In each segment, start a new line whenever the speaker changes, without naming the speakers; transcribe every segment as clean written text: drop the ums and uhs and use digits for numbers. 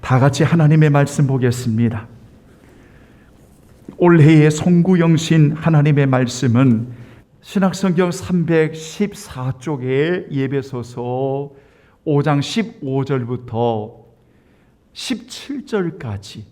다 같이 하나님의 말씀 보겠습니다. 올해의 송구영신 하나님의 말씀은 신약성경 314쪽에 예배소서 5장 15절부터 17절까지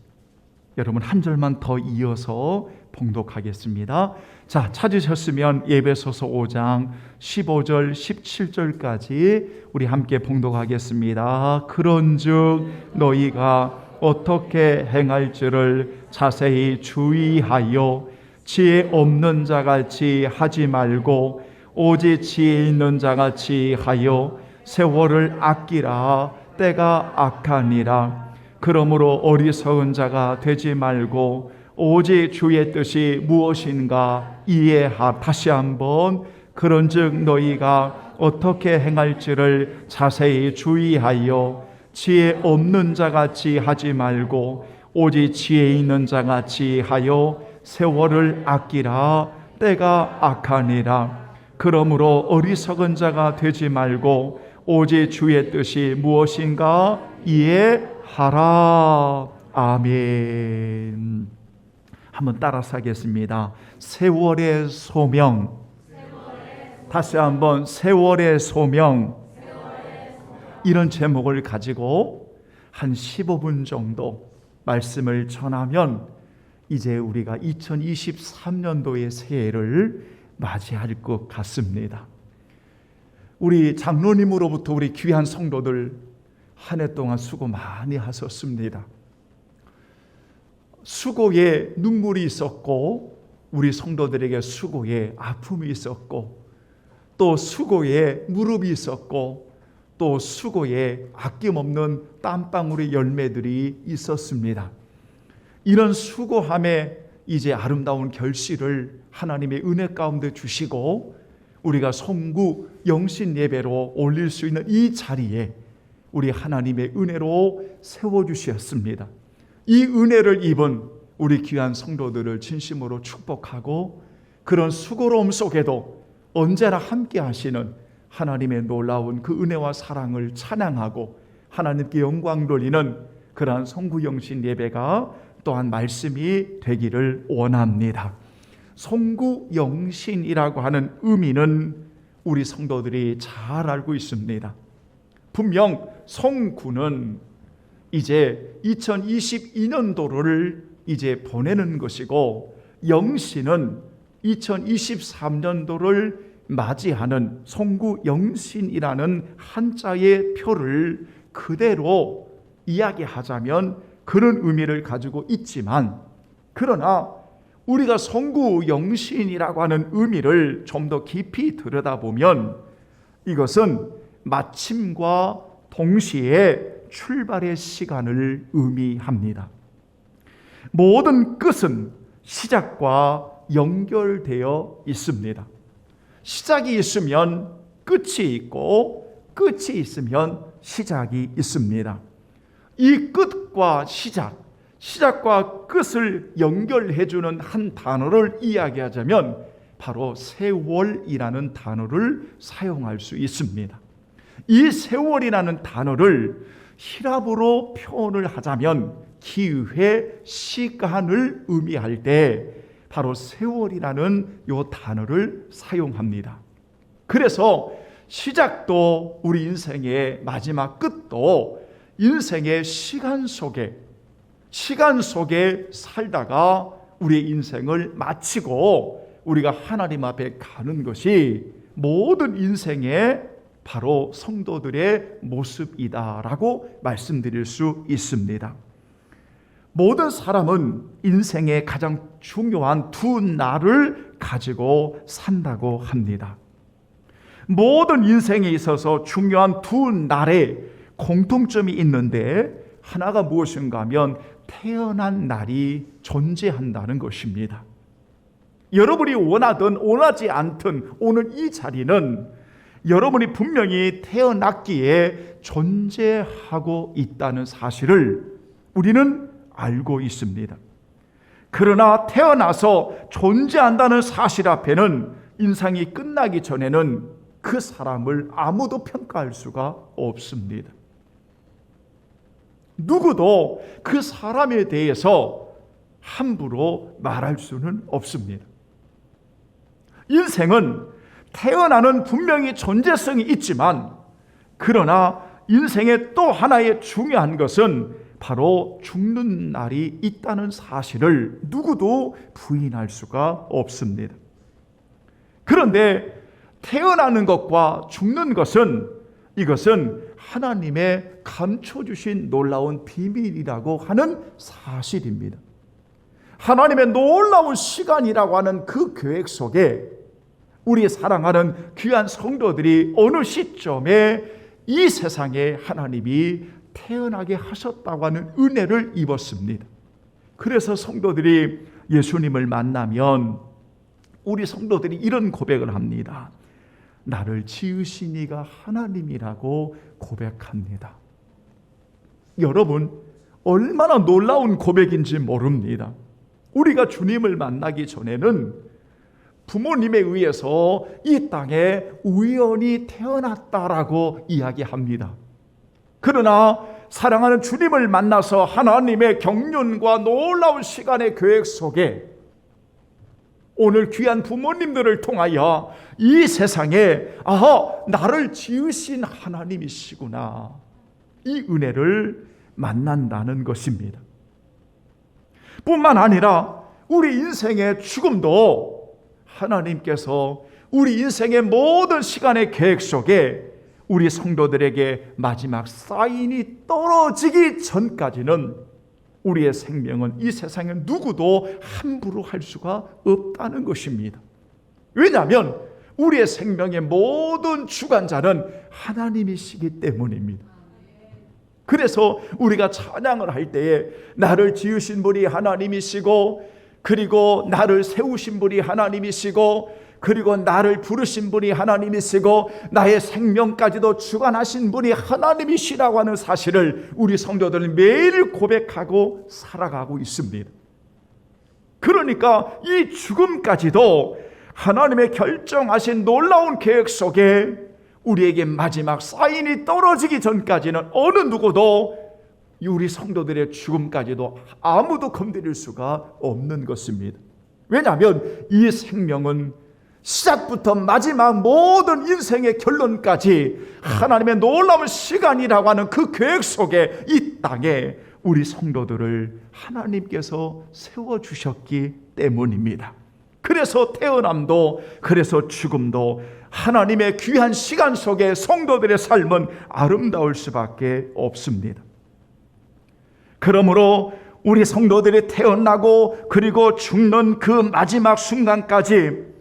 여러분 한 절만 더 이어서 봉독하겠습니다. 자, 찾으셨으면 예배소서 5장 15절 17절까지 우리 함께 봉독하겠습니다. 그런즉 너희가 어떻게 행할지를 자세히 주의하여 지혜 없는 자같이 하지 말고 오직 지혜 있는 자같이 하여 세월을 아끼라. 때가 악하니라. 그러므로 어리석은 자가 되지 말고 오직 주의 뜻이 무엇인가 이해하라. 다시 한번 그런즉 너희가 어떻게 행할지를 자세히 주의하여 지혜 없는 자같이 하지 말고 오직 지혜 있는 자같이 하여 세월을 아끼라. 때가 악하니라. 그러므로 어리석은 자가 되지 말고 오직 주의 뜻이 무엇인가 이해하라. 아멘. 한번 따라서 하겠습니다. 세월의 소명. 다시 한번 세월의 소명. 이런 제목을 가지고 한 15분 정도 말씀을 전하면 이제 우리가 2023년도의 새해를 맞이할 것 같습니다. 우리 장로님으로부터 우리 귀한 성도들 한 해 동안 수고 많이 하셨습니다. 수고에 눈물이 있었고 우리 성도들에게 수고에 아픔이 있었고 또 수고에 무릎이 있었고 또 수고에 아낌없는 땀방울의 열매들이 있었습니다. 이런 수고함에 이제 아름다운 결실을 하나님의 은혜 가운데 주시고 우리가 송구 영신 예배로 올릴 수 있는 이 자리에 우리 하나님의 은혜로 세워주셨습니다. 이 은혜를 입은 우리 귀한 성도들을 진심으로 축복하고 그런 수고로움 속에도 언제나 함께 하시는 하나님의 놀라운 그 은혜와 사랑을 찬양하고 하나님께 영광 돌리는 그러한 송구영신 예배가 또한 말씀이 되기를 원합니다. 송구영신이라고 하는 의미는 우리 성도들이 잘 알고 있습니다. 분명 송구는 이제 2022년도를 이제 보내는 것이고 영신은 2023년도를 맞이하는 송구영신이라는 한자의 표를 그대로 이야기하자면 그런 의미를 가지고 있지만 그러나 우리가 송구영신이라고 하는 의미를 좀 더 깊이 들여다보면 이것은 마침과 동시에 출발의 시간을 의미합니다. 모든 끝은 시작과 연결되어 있습니다. 시작이 있으면 끝이 있고 끝이 있으면 시작이 있습니다. 이 끝과 시작과 끝을 연결해주는 한 단어를 이야기하자면 바로 세월이라는 단어를 사용할 수 있습니다. 이 세월이라는 단어를 히라브로 표현을 하자면 기회, 시간을 의미할 때 바로 세월이라는 이 단어를 사용합니다. 그래서 시작도 우리 인생의 마지막 끝도 인생의 시간 속에 살다가 우리의 인생을 마치고 우리가 하나님 앞에 가는 것이 모든 인생의 바로 성도들의 모습이다라고 말씀드릴 수 있습니다. 모든 사람은 인생의 가장 중요한 두 날을 가지고 산다고 합니다. 모든 인생에 있어서 중요한 두 날에 공통점이 있는데 하나가 무엇인가 하면 태어난 날이 존재한다는 것입니다. 여러분이 원하든 원하지 않든 오늘 이 자리는 여러분이 분명히 태어났기에 존재하고 있다는 사실을 우리는 알고 있습니다. 그러나 태어나서 존재한다는 사실 앞에는 인생이 끝나기 전에는 그 사람을 아무도 평가할 수가 없습니다. 누구도 그 사람에 대해서 함부로 말할 수는 없습니다. 인생은 태어나는 분명히 존재성이 있지만, 그러나 인생의 또 하나의 중요한 것은 바로 죽는 날이 있다는 사실을 누구도 부인할 수가 없습니다. 그런데 태어나는 것과 죽는 것은, 이것은 하나님의 감춰주신 놀라운 비밀이라고 하는 사실입니다. 하나님의 놀라운 시간이라고 하는 그 계획 속에 우리 사랑하는 귀한 성도들이 어느 시점에 이 세상에 하나님이 태어나게 하셨다고 하는 은혜를 입었습니다. 그래서 성도들이 예수님을 만나면 우리 성도들이 이런 고백을 합니다. 나를 지으신 이가 하나님이라고 고백합니다. 여러분, 얼마나 놀라운 고백인지 모릅니다. 우리가 주님을 만나기 전에는 부모님에 의해서 이 땅에 우연히 태어났다라고 이야기합니다. 그러나 사랑하는 주님을 만나서 하나님의 경륜과 놀라운 시간의 계획 속에 오늘 귀한 부모님들을 통하여 이 세상에 나를 지으신 하나님이시구나, 이 은혜를 만난다는 것입니다. 뿐만 아니라 우리 인생의 죽음도 하나님께서 우리 인생의 모든 시간의 계획 속에 우리 성도들에게 마지막 사인이 떨어지기 전까지는 우리의 생명은 이 세상에 누구도 함부로 할 수가 없다는 것입니다. 왜냐하면 우리의 생명의 모든 주관자는 하나님이시기 때문입니다. 그래서 우리가 찬양을 할 때에 나를 지으신 분이 하나님이시고, 그리고 나를 세우신 분이 하나님이시고, 그리고 나를 부르신 분이 하나님이시고, 나의 생명까지도 주관하신 분이 하나님이시라고 하는 사실을 우리 성도들은 매일 고백하고 살아가고 있습니다. 그러니까 이 죽음까지도 하나님의 결정하신 놀라운 계획 속에 우리에게 마지막 사인이 떨어지기 전까지는 어느 누구도 우리 성도들의 죽음까지도 아무도 건드릴 수가 없는 것입니다. 왜냐하면 이 생명은 시작부터 마지막 모든 인생의 결론까지 하나님의 놀라운 시간이라고 하는 그 계획 속에 이 땅에 우리 성도들을 하나님께서 세워주셨기 때문입니다. 그래서 태어남도, 그래서 죽음도 하나님의 귀한 시간 속에 성도들의 삶은 아름다울 수밖에 없습니다. 그러므로 우리 성도들이 태어나고 그리고 죽는 그 마지막 순간까지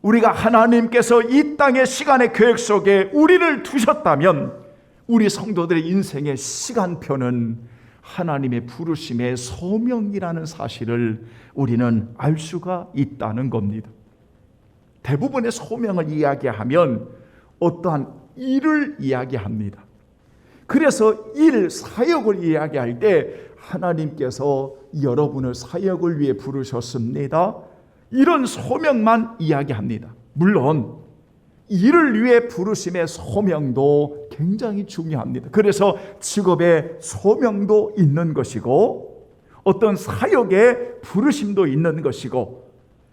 우리가 하나님께서 이 땅의 시간의 계획 속에 우리를 두셨다면 우리 성도들의 인생의 시간표는 하나님의 부르심의 소명이라는 사실을 우리는 알 수가 있다는 겁니다. 대부분의 소명을 이야기하면 어떠한 일을 이야기합니다. 그래서 일, 사역을 이야기할 때 하나님께서 여러분을 사역을 위해 부르셨습니다, 이런 소명만 이야기합니다. 물론 일을 위해 부르심의 소명도 굉장히 중요합니다. 그래서 직업의 소명도 있는 것이고 어떤 사역의 부르심도 있는 것이고,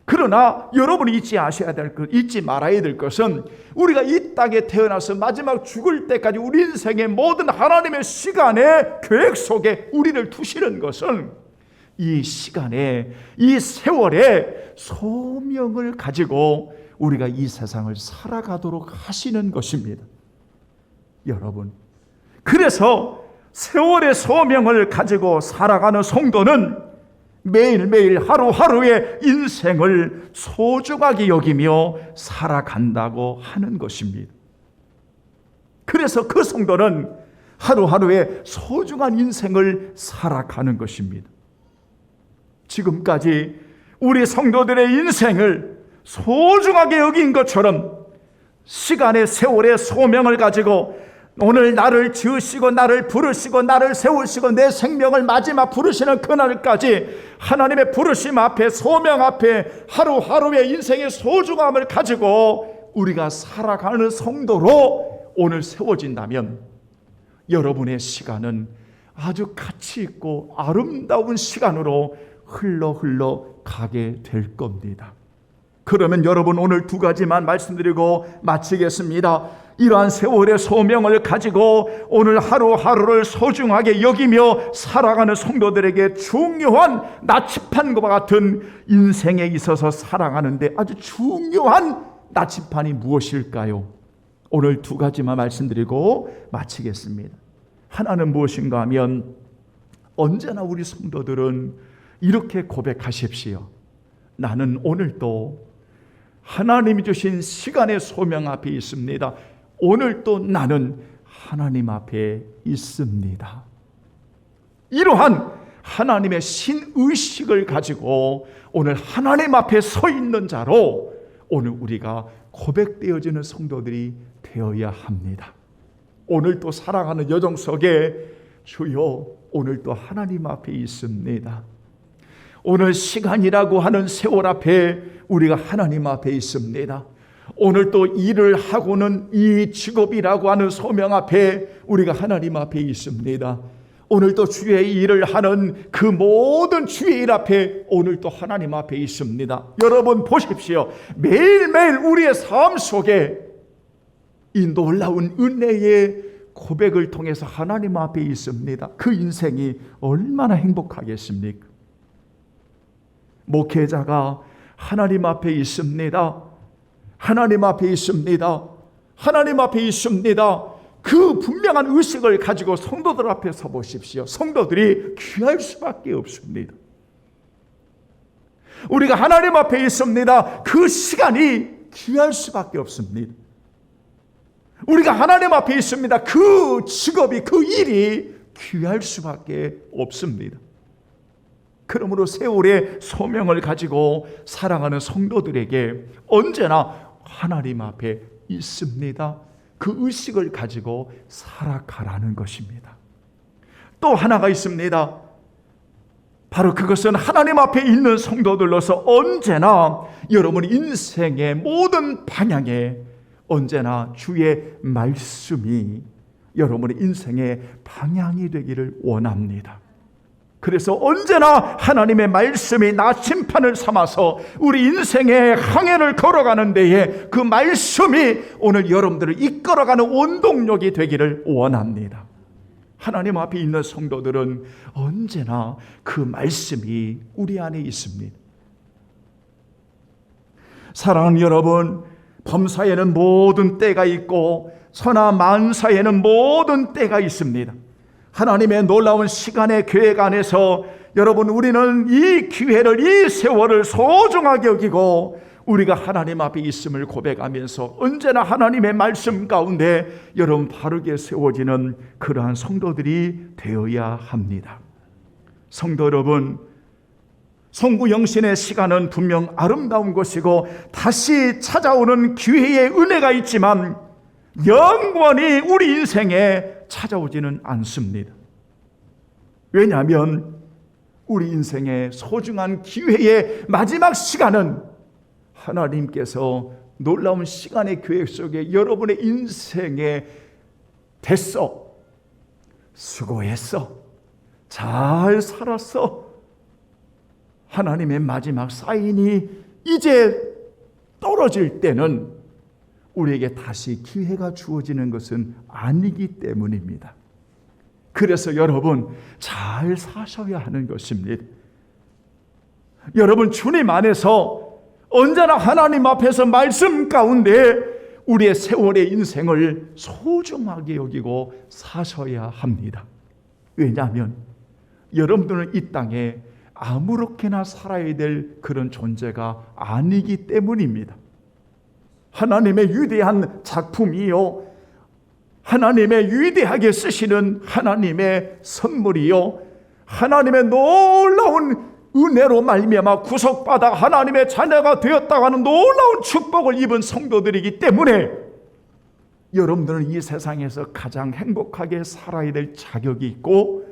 그러나 여러분이 잊지 말아야 될 것은 우리가 이 땅에 태어나서 마지막 죽을 때까지 우리 인생의 모든 하나님의 시간의 계획 속에 우리를 두시는 것은 이 시간에, 이 세월에 소명을 가지고 우리가 이 세상을 살아가도록 하시는 것입니다. 여러분, 그래서 세월의 소명을 가지고 살아가는 성도는 매일매일 하루하루의 인생을 소중하게 여기며 살아간다고 하는 것입니다. 그래서 그 성도는 하루하루의 소중한 인생을 살아가는 것입니다. 지금까지 우리 성도들의 인생을 소중하게 여긴 것처럼 시간의 세월의 소명을 가지고 오늘 나를 지으시고 나를 부르시고 나를 세우시고 내 생명을 마지막 부르시는 그날까지 하나님의 부르심 앞에, 소명 앞에 하루하루의 인생의 소중함을 가지고 우리가 살아가는 성도로 오늘 세워진다면 여러분의 시간은 아주 가치 있고 아름다운 시간으로 흘러 가게 될 겁니다. 그러면 여러분, 오늘 두 가지만 말씀드리고 마치겠습니다. 이러한 세월의 소명을 가지고 오늘 하루하루를 소중하게 여기며 살아가는 성도들에게 중요한 나침판과 같은 인생에 있어서 살아가는데 아주 중요한 나침판이 무엇일까요? 오늘 두 가지만 말씀드리고 마치겠습니다. 하나는 무엇인가 하면, 언제나 우리 성도들은 이렇게 고백하십시오. 나는 오늘도 하나님이 주신 시간의 소명 앞에 있습니다. 오늘도 나는 하나님 앞에 있습니다. 이러한 하나님의 신의식을 가지고 오늘 하나님 앞에 서 있는 자로 오늘 우리가 고백되어지는 성도들이 되어야 합니다. 오늘도 살아가는 여정 속에 주여, 오늘도 하나님 앞에 있습니다. 오늘 시간이라고 하는 세월 앞에 우리가 하나님 앞에 있습니다. 오늘 또 일을 하고는 이 직업이라고 하는 소명 앞에 우리가 하나님 앞에 있습니다. 오늘 또 주의 일을 하는 그 모든 주의 일 앞에 오늘 또 하나님 앞에 있습니다. 여러분 보십시오. 매일매일 우리의 삶 속에 이 놀라운 은혜의 고백을 통해서 하나님 앞에 있습니다. 그 인생이 얼마나 행복하겠습니까? 목회자가 하나님 앞에 있습니다. 하나님 앞에 있습니다. 하나님 앞에 있습니다. 그 분명한 의식을 가지고 성도들 앞에 서 보십시오. 성도들이 귀할 수밖에 없습니다. 우리가 하나님 앞에 있습니다. 그 시간이 귀할 수밖에 없습니다. 우리가 하나님 앞에 있습니다. 그 직업이, 그 일이 귀할 수밖에 없습니다. 그러므로 세월의 소명을 가지고 살아가는 성도들에게 언제나 하나님 앞에 있습니다. 그 의식을 가지고 살아가라는 것입니다. 또 하나가 있습니다. 바로 그것은 하나님 앞에 있는 성도들로서 언제나 여러분 인생의 모든 방향에 언제나 주의 말씀이 여러분의 인생의 방향이 되기를 원합니다. 그래서 언제나 하나님의 말씀이 나침판을 삼아서 우리 인생의 항해를 걸어가는 데에 그 말씀이 오늘 여러분들을 이끌어가는 원동력이 되기를 원합니다. 하나님 앞에 있는 성도들은 언제나 그 말씀이 우리 안에 있습니다. 사랑하는 여러분, 범사에는 모든 때가 있고 선한 만사에는 모든 때가 있습니다. 하나님의 놀라운 시간의 계획 안에서 여러분, 우리는 이 기회를, 이 세월을 소중하게 여기고 우리가 하나님 앞에 있음을 고백하면서 언제나 하나님의 말씀 가운데 여러분 바르게 세워지는 그러한 성도들이 되어야 합니다. 성도 여러분, 성구영신의 시간은 분명 아름다운 것이고 다시 찾아오는 기회의 은혜가 있지만 영원히 우리 인생에 찾아오지는 않습니다. 왜냐하면 우리 인생의 소중한 기회의 마지막 시간은 하나님께서 놀라운 시간의 계획 속에 여러분의 인생에 됐어, 수고했어, 잘 살았어, 하나님의 마지막 사인이 이제 떨어질 때는 우리에게 다시 기회가 주어지는 것은 아니기 때문입니다. 그래서 여러분 잘 사셔야 하는 것입니다. 여러분 주님 안에서 언제나 하나님 앞에서 말씀 가운데 우리의 세월의 인생을 소중하게 여기고 사셔야 합니다. 왜냐하면 여러분들은 이 땅에 아무렇게나 살아야 될 그런 존재가 아니기 때문입니다. 하나님의 위대한 작품이요, 하나님의 위대하게 쓰시는 하나님의 선물이요, 하나님의 놀라운 은혜로 말미암아 구속받아 하나님의 자녀가 되었다고 하는 놀라운 축복을 입은 성도들이기 때문에 여러분들은 이 세상에서 가장 행복하게 살아야 될 자격이 있고,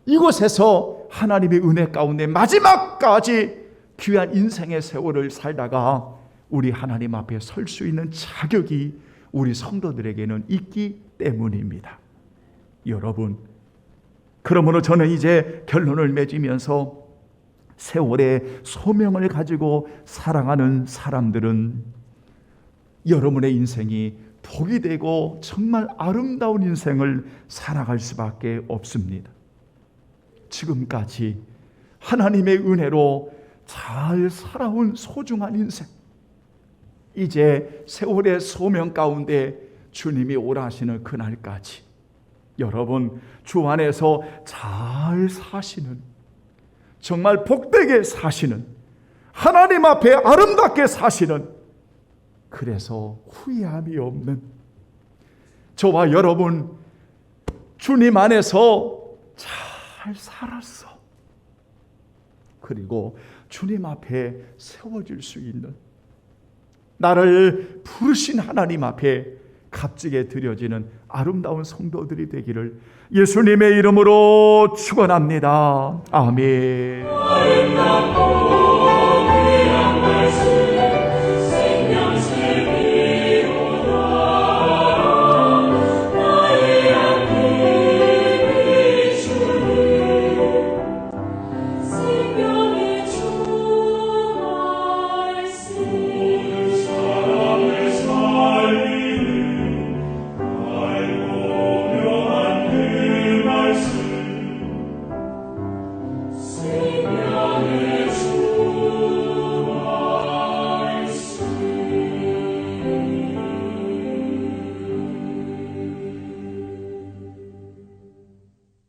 이곳에서 하나님의 은혜 가운데 마지막까지 귀한 인생의 세월을 살다가 우리 하나님 앞에 설 수 있는 자격이 우리 성도들에게는 있기 때문입니다. 여러분, 그러므로 저는 이제 결론을 맺으면서 세월의 소명을 가지고 사랑하는 사람들은 여러분의 인생이 복이 되고 정말 아름다운 인생을 살아갈 수밖에 없습니다. 지금까지 하나님의 은혜로 잘 살아온 소중한 인생, 이제 세월의 소명 가운데 주님이 오라 하시는 그날까지 여러분 주 안에서 잘 사시는, 정말 복되게 사시는, 하나님 앞에 아름답게 사시는, 그래서 후회함이 없는 저와 여러분 주님 안에서 잘 살았어. 그리고 주님 앞에 세워질 수 있는, 나를 부르신 하나님 앞에 값지게 드려지는 아름다운 성도들이 되기를 예수님의 이름으로 축원합니다. 아멘.